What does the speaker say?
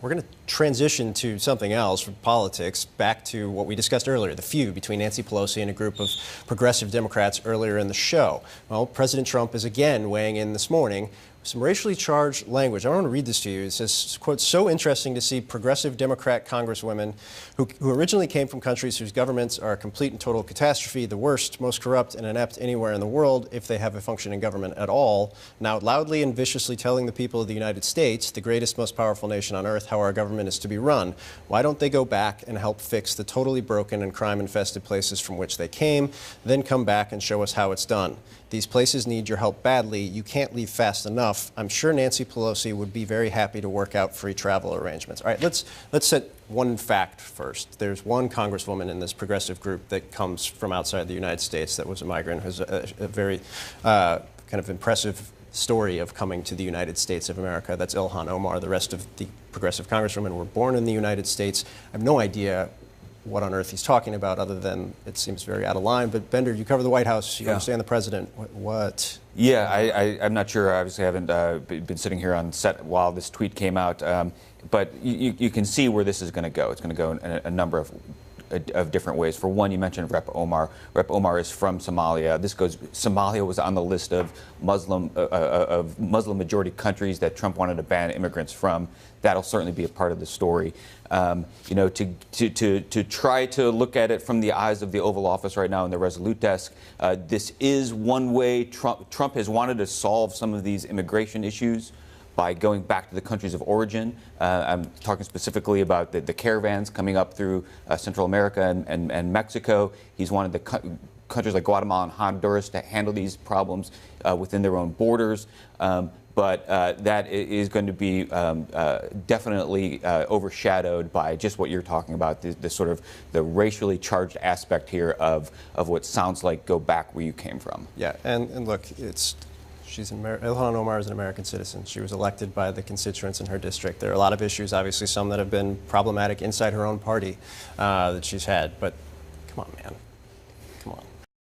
We're going to transition to something else from politics, back to what we discussed earlier, the feud between Nancy Pelosi and a group of progressive Democrats earlier in the show. Well, President Trump is again weighing in this morning with some racially charged language. I want to read this to you. It says, quote, "So interesting to see progressive Democrat congresswomen who originally came from countries whose governments are a complete and total catastrophe, the worst, most corrupt and inept anywhere in the world, if they have a functioning government at all, now loudly and viciously telling the people of the United States, the greatest, most powerful nation on earth, how our government is to be run. Why don't they go back and help fix the totally broken and crime-infested places from which they came, then come back and show us how it's done? These places need your help badly. You can't leave fast enough. I'm sure Nancy Pelosi would be very happy to work out free travel arrangements." All right, let's set one fact first. There's one congresswoman in this progressive group that comes from outside the United States that was a migrant, who's a very kind of impressive story of coming to the United States of America. That's Ilhan Omar. The rest of the progressive congresswomen were born in the United States. I have no idea what on earth he's talking about, other than it seems very out of line. But Bender, you cover the White House. You understand the president. What? Yeah, I'm not sure. I obviously haven't been sitting here on set while this tweet came out. But you can see where this is going to go. It's going to go in a number of different ways. For one, you mentioned Rep. Omar. Rep. Omar is from Somalia. Somalia was on the list of Muslim majority countries that Trump wanted to ban immigrants from. That'll certainly be a part of the story. You know, to try to look at it from the eyes of the Oval Office right now in the Resolute desk, this is one way Trump has wanted to solve some of these immigration issues by going back to the countries of origin. I'm talking specifically about the caravans coming up through Central America and Mexico. He's wanted the countries like Guatemala and Honduras to handle these problems within their own borders. But that is going to be definitely overshadowed by just what you're talking about, the sort of the racially charged aspect here of what sounds like go back where you came from. Yeah, and look, Ilhan Omar is an American citizen. She was elected by the constituents in her district. There are a lot of issues, obviously some that have been problematic inside her own party that she's had, but come on, man.